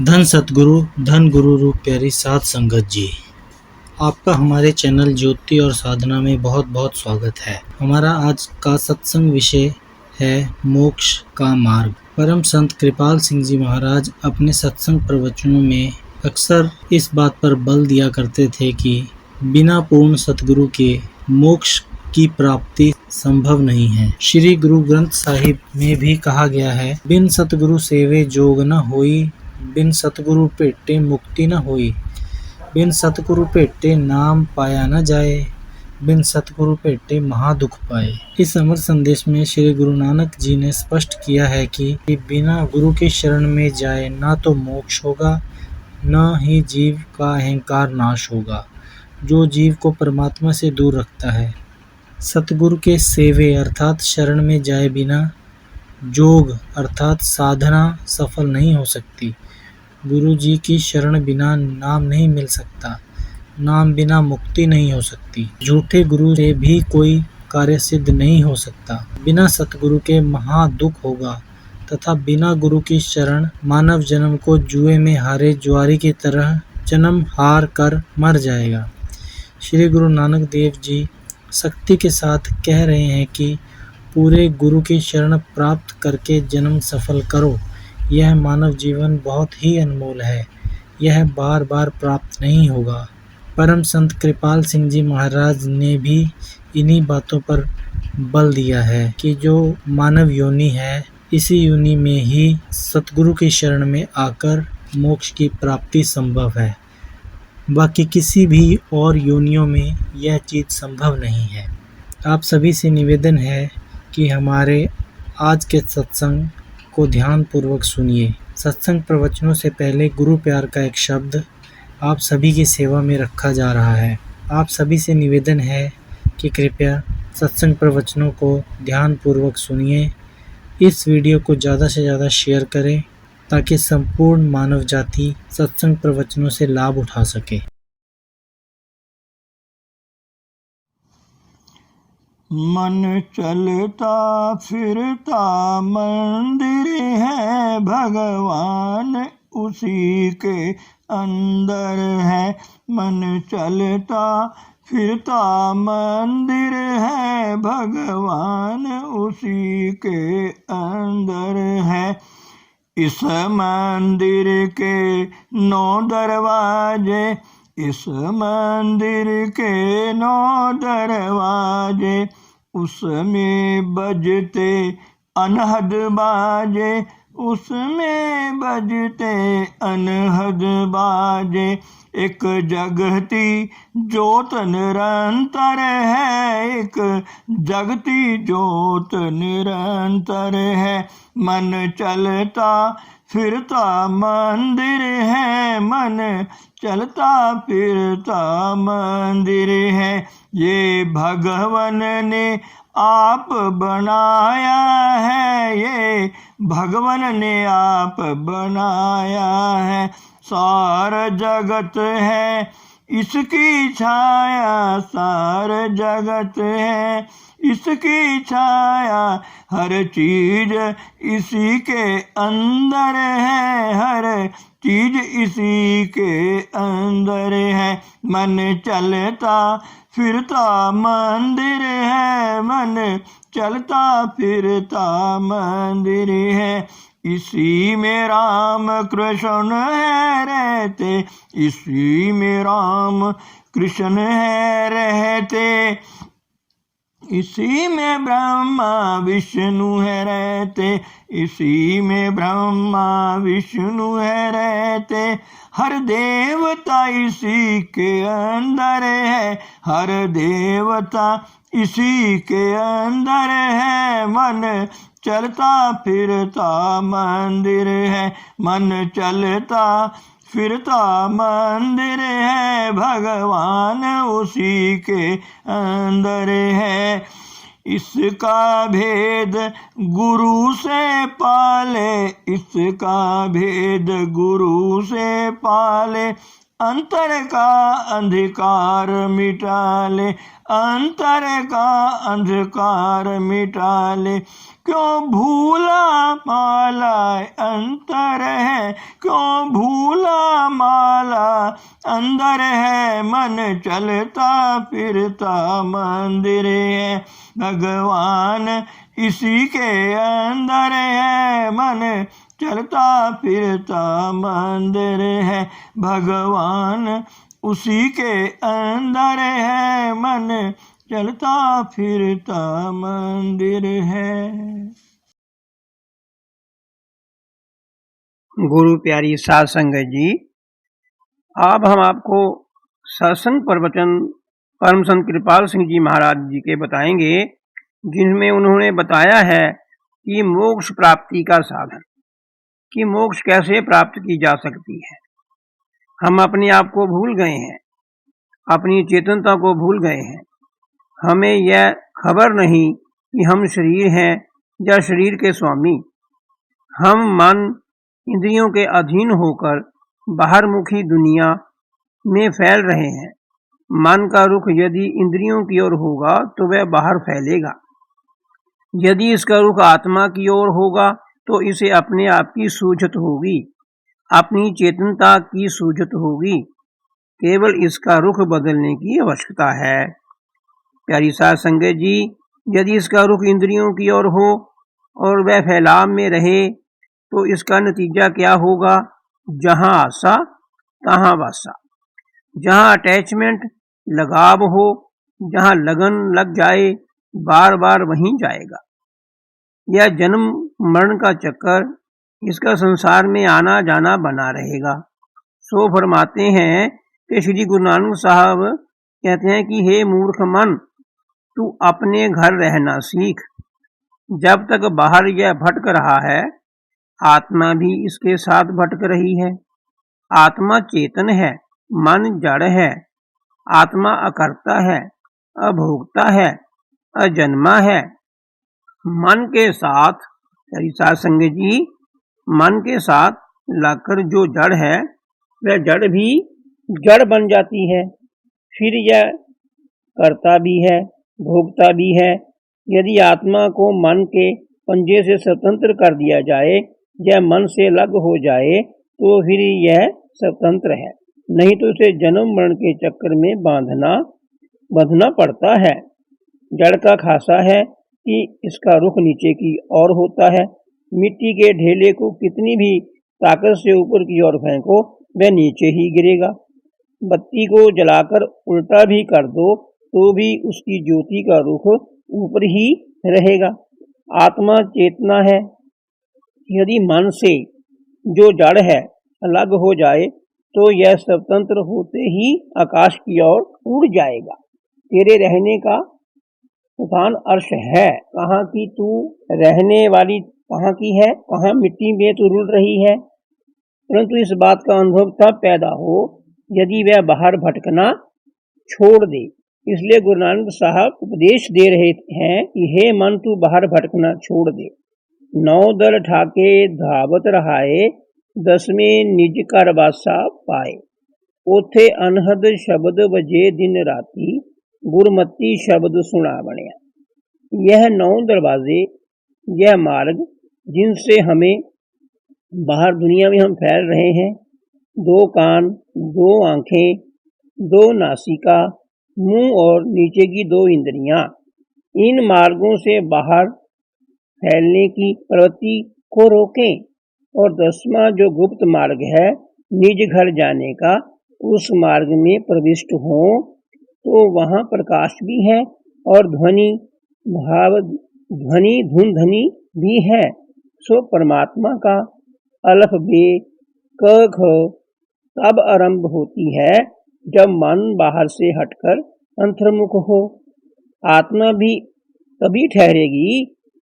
धन सतगुरु, धन गुरु रूप प्यारी साध संगत जी, आपका हमारे चैनल ज्योति और साधना में बहुत बहुत स्वागत है। हमारा आज का सत्संग विषय है मोक्ष का मार्ग। परम संत कृपाल सिंह जी महाराज अपने सत्संग प्रवचनों में अक्सर इस बात पर बल दिया करते थे कि बिना पूर्ण सतगुरु के मोक्ष की प्राप्ति संभव नहीं है। श्री गुरु ग्रंथ साहिब में भी कहा गया है, बिन सतगुरु सेवे जोग न होई, बिन सतगुरु भेटे मुक्ति न होई, बिन सतगुरु भेटे नाम पाया न जाए, बिन सतगुरु भेटे महादुख पाए। इस अमर संदेश में श्री गुरु नानक जी ने स्पष्ट किया है कि बिना गुरु के शरण में जाए ना तो मोक्ष होगा, न ही जीव का अहंकार नाश होगा, जो जीव को परमात्मा से दूर रखता है। सतगुरु के सेवे अर्थात शरण में जाए बिना जोग अर्थात साधना सफल नहीं हो सकती। गुरु जी की शरण बिना नाम नहीं मिल सकता, नाम बिना मुक्ति नहीं हो सकती। झूठे गुरु से भी कोई कार्य सिद्ध नहीं हो सकता। बिना सतगुरु के महादुख होगा तथा बिना गुरु की शरण मानव जन्म को जुए में हारे जुआरी की तरह जन्म हार कर मर जाएगा। श्री गुरु नानक देव जी सख्ती के साथ कह रहे हैं कि पूरे गुरु की शरण प्राप्त करके जन्म सफल करो। यह मानव जीवन बहुत ही अनमोल है, यह बार बार प्राप्त नहीं होगा। परम संत कृपाल सिंह जी महाराज ने भी इन्हीं बातों पर बल दिया है कि जो मानव योनि है, इसी योनि में ही सतगुरु की शरण में आकर मोक्ष की प्राप्ति संभव है। बाकी किसी भी और योनियों में यह चीज़ संभव नहीं है। आप सभी से निवेदन है कि हमारे आज के सत्संग को ध्यान पूर्वक सुनिए। सत्संग प्रवचनों से पहले गुरु प्यार का एक शब्द आप सभी की सेवा में रखा जा रहा है। आप सभी से निवेदन है कि कृपया सत्संग प्रवचनों को ध्यान पूर्वक सुनिए। इस वीडियो को ज़्यादा से ज़्यादा शेयर करें ताकि संपूर्ण मानव जाति सत्संग प्रवचनों से लाभ उठा सके। मन चलता फिरता मंदिर है, भगवान उसी के अंदर है। मन चलता फिरता मंदिर है, भगवान उसी के अंदर है। इस मंदिर के 9 दरवाजे, इस मंदिर के 9 दरवाजे, उसमें बजते अनहद बाजे, उसमें बजते अनहद बाजे। एक जगती ज्योत निरंतर है, एक जगती ज्योत निरंतर है। मन चलता फिरता मंदिर है, मन चलता फिरता मंदिर है। ये भगवान ने आप बनाया है, ये भगवान ने आप बनाया है। सारा जगत है इसकी छाया, सारा जगत है इसकी छाया। हर चीज इसी के अंदर है, हर चीज इसी के अंदर है। मन चलता फिरता मंदिर है, मन चलता फिरता मंदिर है। इसी में राम कृष्ण है रहते, इसी में राम कृष्ण है रहते। इसी में ब्रह्मा विष्णु है रहते, इसी में ब्रह्मा विष्णु है रहते। हर देवता इसी के अंदर है, हर देवता इसी के अंदर है। मन चलता फिरता मंदिर है, मन चलता फिरता मंदिर है, भगवान उसी के अंदर है। इसका भेद गुरु से पाले, इसका भेद गुरु से पाले। अंतर का अंधकार मिटा ले, अंतर का अंधकार मिटा ले। क्यों भूला माला अंतर है, क्यों भूला माला अंदर है। मन चलता फिरता मंदिर है, भगवान इसी के अंदर है। मन चलता फिरता मंदिर है, भगवान उसी के अंदर है। मन चलता फिरता मंदिर है। गुरु प्यारी साध संगत जी, अब हम आपको सत्संग प्रवचन परम संत कृपाल सिंह जी महाराज जी के बताएंगे, जिनमें उन्होंने बताया है कि मोक्ष प्राप्ति का साधन, कि मोक्ष कैसे प्राप्त की जा सकती है। हम अपने आप को भूल गए हैं, अपनी चेतनता को भूल गए हैं। हमें यह खबर नहीं कि हम शरीर हैं या शरीर के स्वामी। हम मन इंद्रियों के अधीन होकर बाहरमुखी दुनिया में फैल रहे हैं। मन का रुख यदि इंद्रियों की ओर होगा तो वह बाहर फैलेगा। यदि इसका रुख आत्मा की ओर होगा तो इसे अपने आप की सूझत होगी, अपनी चेतनता की सूझत होगी। केवल इसका रुख बदलने की आवश्यकता है। प्यारी साध संगत जी, यदि इसका रुख इंद्रियों की ओर हो और वह फैलाव में रहे तो इसका नतीजा क्या होगा? जहां आशा तहां वासा। जहां अटैचमेंट, लगाव हो, जहां लगन लग जाए, बार बार वहीं जाएगा। यह जन्म मरण का चक्कर, इसका संसार में आना जाना बना रहेगा। सो फरमाते हैं कि श्री गुरु नानक साहब कहते हैं कि हे मूर्ख मन, तू अपने घर रहना सीख। जब तक बाहर यह भटक रहा है, आत्मा भी इसके साथ भटक रही है। आत्मा चेतन है, मन जड़ है। आत्मा अकर्ता है, अभोक्ता है, अजन्मा है। मन के साथ, साध संगत जी, मन के साथ लगकर जो जड़ है वह जड़ भी जड़ बन जाती है। फिर यह करता भी है, भोगता भी है। यदि आत्मा को मन के पंजे से स्वतंत्र कर दिया जाए, यह मन से अलग हो जाए, तो फिर यह स्वतंत्र है। नहीं तो उसे जन्म मरण के चक्कर में बंधना पड़ता है। जड़ का खासा है कि इसका रुख नीचे की ओर होता है। मिट्टी के ढेले को कितनी भी ताकत से ऊपर की ओर फेंको, वह नीचे ही गिरेगा। बत्ती को जलाकर उल्टा भी कर दो तो भी उसकी ज्योति का रुख ऊपर ही रहेगा। आत्मा चेतना है। यदि मन से जो जड़ है अलग हो जाए तो यह स्वतंत्र होते ही आकाश की ओर उड़ जाएगा। तेरे रहने का स्थान अर्श है। कहाँ की तू रहने वाली, कहाँ की है? कहाँ मिट्टी में तू रुल रही है। परंतु इस बात का अनुभव तब पैदा हो यदि वह बाहर भटकना छोड़ दे। इसलिए गुरु नानक साहब उपदेश दे रहे हैं कि हे मन, तू बाहर भटकना छोड़ दे। 9 दर ठाके धावत रहाए, 10वें निज कर वासा पाए। ओथे अनहद शब्द बजे दिन राती, गुरमती शब्द सुना बनिया। यह 9 दरवाजे, यह मार्ग जिनसे हमें बाहर दुनिया में हम फैल रहे हैं, 2 कान, 2 आंखें, 2 नासिका, मुंह और नीचे की 2 इंद्रियां, इन मार्गों से बाहर फैलने की प्रवृत्ति को रोकें। और 10वां जो गुप्त मार्ग है निज घर जाने का, उस मार्ग में प्रविष्ट हों तो वहां प्रकाश भी है और ध्वनि धुन ध्वनि भी है। सो परमात्मा का अलफ बे क ख तब आरंभ होती है जब मन बाहर से हटकर अंतर्मुख हो। आत्मा भी तभी ठहरेगी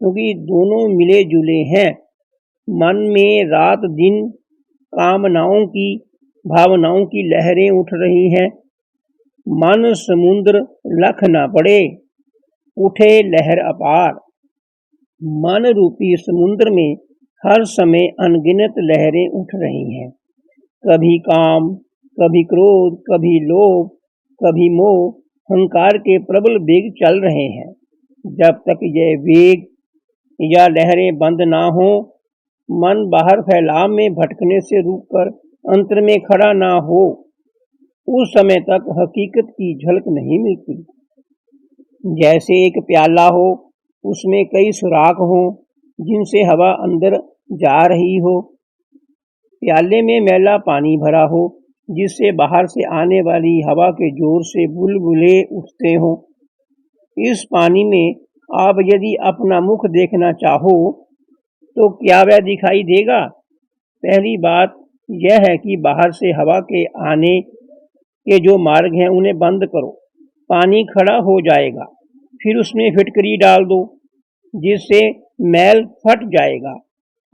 क्योंकि दोनों मिले जुले हैं। मन में रात दिन कामनाओं की, भावनाओं की लहरें उठ रही हैं। मन समुद्र लख न पड़े, उठे लहर अपार। मन रूपी समुद्र में हर समय अनगिनत लहरें उठ रही हैं। कभी काम, कभी क्रोध, कभी लोभ, कभी मोह, हंकार के प्रबल वेग चल रहे हैं। जब तक यह वेग या लहरें बंद ना हो, मन बाहर फैलाव में भटकने से रुककर अंतर में खड़ा ना हो, उस समय तक हकीकत की झलक नहीं मिलती। जैसे एक प्याला हो, उसमें कई सुराख हो जिनसे हवा अंदर जा रही हो। प्याले में मैला पानी भरा हो जिससे बाहर से आने वाली हवा के जोर से बुलबुले उठते हो। इस पानी में आप यदि अपना मुख देखना चाहो तो क्या वह दिखाई देगा? पहली बात यह है कि बाहर से हवा के आने के जो मार्ग हैं उन्हें बंद करो। पानी खड़ा हो जाएगा, फिर उसमें फिटकरी डाल दो जिससे मैल फट जाएगा।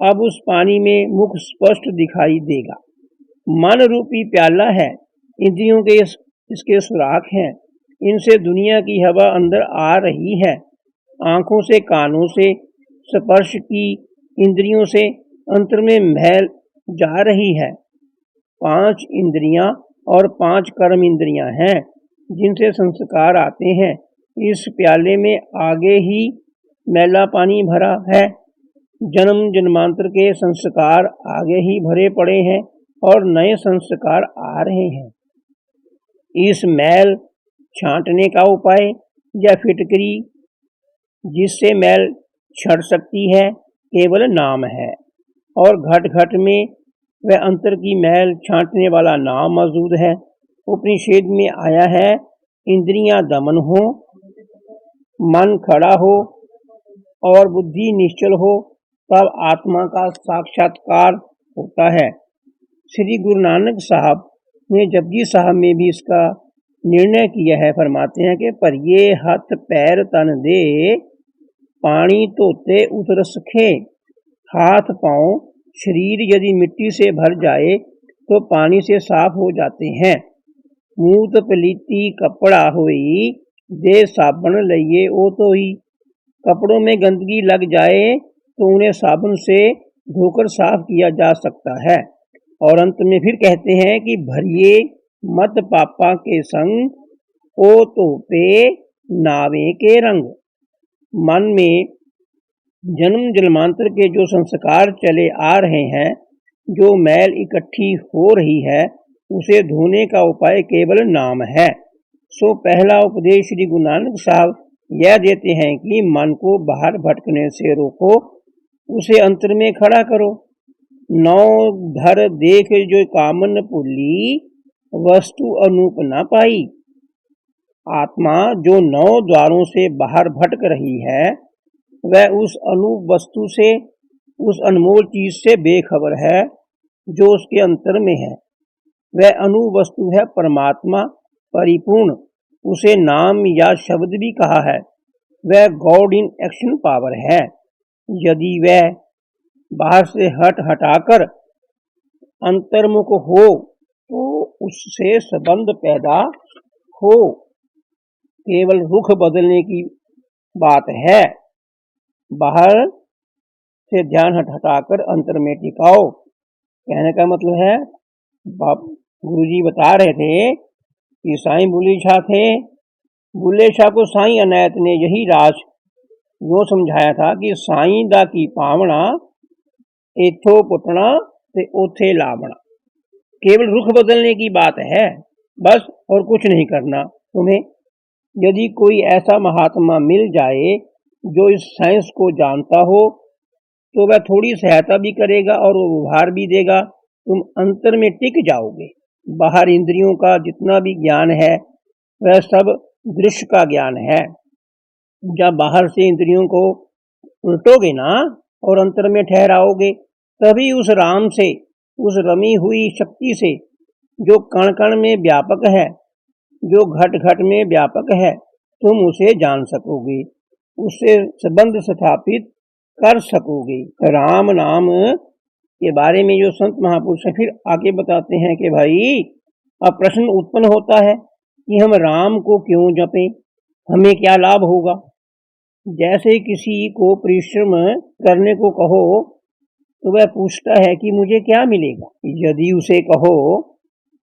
अब उस पानी में मुख स्पष्ट दिखाई देगा। मन रूपी प्याला है, इंद्रियों के इसके सुराख हैं, इनसे दुनिया की हवा अंदर आ रही है। आंखों से, कानों से, स्पर्श की इंद्रियों से अंतर में मैल जा रही है। 5 इंद्रियां और 5 कर्म इंद्रियां हैं जिनसे संस्कार आते हैं। इस प्याले में आगे ही मैला पानी भरा है। जन्म जन्मांतर के संस्कार आगे ही भरे पड़े हैं और नए संस्कार आ रहे हैं। इस मैल छांटने का उपाय या फिटकरी जिससे मैल छट सकती है केवल नाम है, और घट घट में वह अंतर की मैल छांटने वाला नाम मौजूद है। उपनिषद में आया है, इंद्रियां दमन हो, मन खड़ा हो और बुद्धि निश्चल हो, तब आत्मा का साक्षात्कार होता है। श्री गुरु नानक साहब ने जपजी साहब में भी इसका निर्णय किया है। फरमाते हैं कि पर ये हाथ पैर तन दे, पानी धोते उतर सखे। हाथ पांव शरीर यदि मिट्टी से भर जाए तो पानी से साफ हो जाते हैं। मूत पलीती कपड़ा हुई, दे साबन लइए ओ तो ही। कपड़ों में गंदगी लग जाए तो उन्हें साबुन से धोकर साफ किया जा सकता है। और अंत में फिर कहते हैं कि भरिए मत पापा के संग, ओ तो पे नावे के रंग। मन में जन्म जन्मांतर के जो संस्कार चले आ रहे हैं, जो मैल इकट्ठी हो रही है, उसे धोने का उपाय केवल नाम है। सो पहला उपदेश श्री गुरु नानक साहब यह देते हैं कि मन को बाहर भटकने से रोको, उसे अंतर में खड़ा करो। नौ धर देख जो कामन पुली, वस्तु अनूप न पाई। आत्मा जो 9 द्वारों से बाहर भटक रही है, वह उस अनूप वस्तु से, उस अनमोल चीज से बेखबर है जो उसके अंतर में है। वह अनूप वस्तु है परमात्मा परिपूर्ण, उसे नाम या शब्द भी कहा है। वह गॉड इन एक्शन पावर है। यदि वह बाहर से हटाकर अंतर्मुख हो तो उससे संबंध पैदा हो। केवल रुख बदलने की बात है। बाहर से ध्यान हटाकर अंतर में टिकाओ। कहने का मतलब है, गुरुजी बता रहे थे कि साईं बुल्ले शाह थे। बुल्ले शाह को साईं अनायत ने यही राज यो समझाया था कि साईं दा की पावना, एथो पुटना ते ओथे लावना। केवल रुख बदलने की बात है बस, और कुछ नहीं करना तुम्हें। यदि कोई ऐसा महात्मा मिल जाए जो इस साइंस को जानता हो तो वह थोड़ी सहायता भी करेगा और वो उभार भी देगा। तुम अंतर में टिक जाओगे। बाहर इंद्रियों का जितना भी ज्ञान है वह सब दृश्य का ज्ञान है। जब बाहर से इंद्रियों को उल्टोगे ना और अंतर में ठहराओगे, तभी उस राम से, उस रमी हुई शक्ति से जो कण कण में व्यापक है, जो घट घट में व्यापक है, तुम उसे जान सकोगे, उससे संबंध स्थापित कर सकोगे। राम नाम के बारे में जो संत महापुरुष फिर आगे बताते हैं कि भाई, अब प्रश्न उत्पन्न होता है कि हम राम को क्यों जपें, हमें क्या लाभ होगा। जैसे किसी को परिश्रम करने को कहो तो वह पूछता है कि मुझे क्या मिलेगा। यदि उसे कहो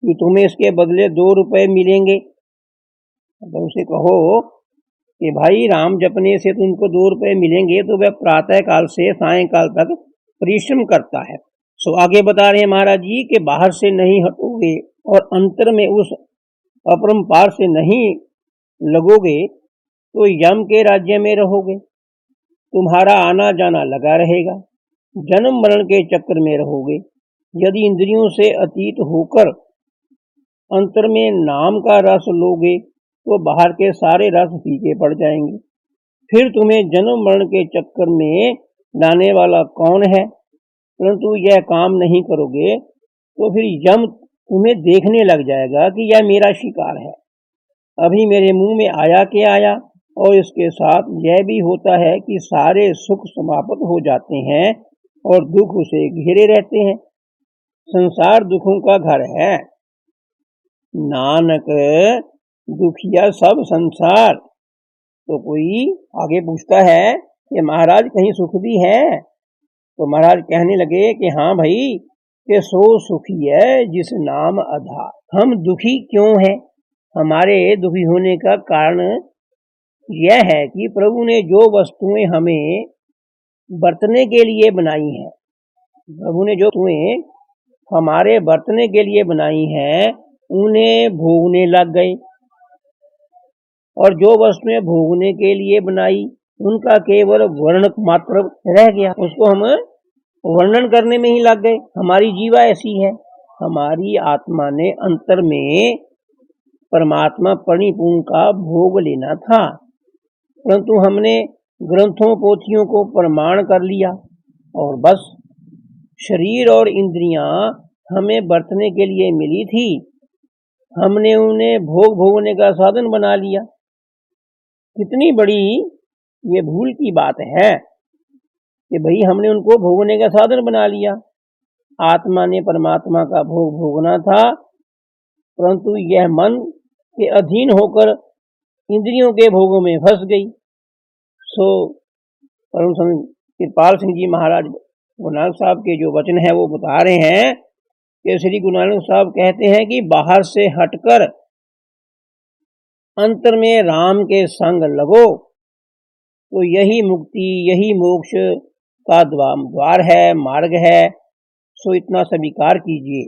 कि तुम्हें इसके बदले 2 रुपए मिलेंगे तो उसे कहो कि भाई राम जपने से तुमको 2 रुपए मिलेंगे तो वह प्रातः काल से सायंकाल तक परिश्रम करता है। सो आगे बता रहे हैं महाराज जी कि बाहर से नहीं हटोगे और अंतर में उस अपरंपार से नहीं लगोगे तो यम के राज्य में रहोगे। तुम्हारा आना जाना लगा रहेगा, जन्म मरण के चक्र में रहोगे। यदि इंद्रियों से अतीत होकर अंतर में नाम का रस लोगे तो बाहर के सारे रस फीके पड़ जाएंगे। फिर तुम्हें जन्म मरण के चक्कर में लाने वाला कौन है? परंतु यह काम नहीं करोगे तो फिर यम तुम्हें देखने लग जाएगा कि यह मेरा शिकार है, अभी मेरे मुंह में आया के आया। और इसके साथ यह भी होता है कि सारे सुख समाप्त हो जाते हैं और दुख उसे घेरे रहते हैं। संसार दुखों का घर है, नानक दुखिया सब संसार। तो कोई आगे पूछता है कि महाराज कहीं सुख भी है? तो महाराज कहने लगे कि हाँ भाई, कि सो सुखी है जिस नाम आधार। हम दुखी क्यों हैं? हमारे दुखी होने का कारण यह है कि प्रभु ने जो वस्तुएं हमें बरतने के लिए बनाई हैं, प्रभु ने जो वस्तुएं हमारे बरतने के लिए बनाई हैं उन्हें भोगने लग गए, और जो वस्तुएं भोगने के लिए बनाई उनका केवल वर्णन मात्र रह गया, उसको हम वर्णन करने में ही लग गए। हमारी जीवा ऐसी है, हमारी आत्मा ने अंतर में परमात्मा परिपूर्ण का भोग लेना था, परंतु हमने ग्रंथों पोथियों को प्रमाण कर लिया और बस शरीर और इंद्रियां हमें बरतने के लिए मिली थी, हमने उन्हें भोगने का साधन बना लिया। कितनी बड़ी ये भूल की बात है कि भाई हमने उनको भोगने का साधन बना लिया। आत्मा ने परमात्मा का भोग भोगना था, परंतु यह मन के अधीन होकर इंद्रियों के भोगों में फंस गई। सो परम स्वामी कृपाल सिंह जी महाराज गुरु नानक साहब के जो वचन है वो बता रहे हैं कि श्री गुरु नानक साहब कहते हैं कि बाहर से हटकर अंतर में राम के संग लगो तो यही मुक्ति, यही मोक्ष का द्वार है, मार्ग है। सो इतना स्वीकार कीजिए।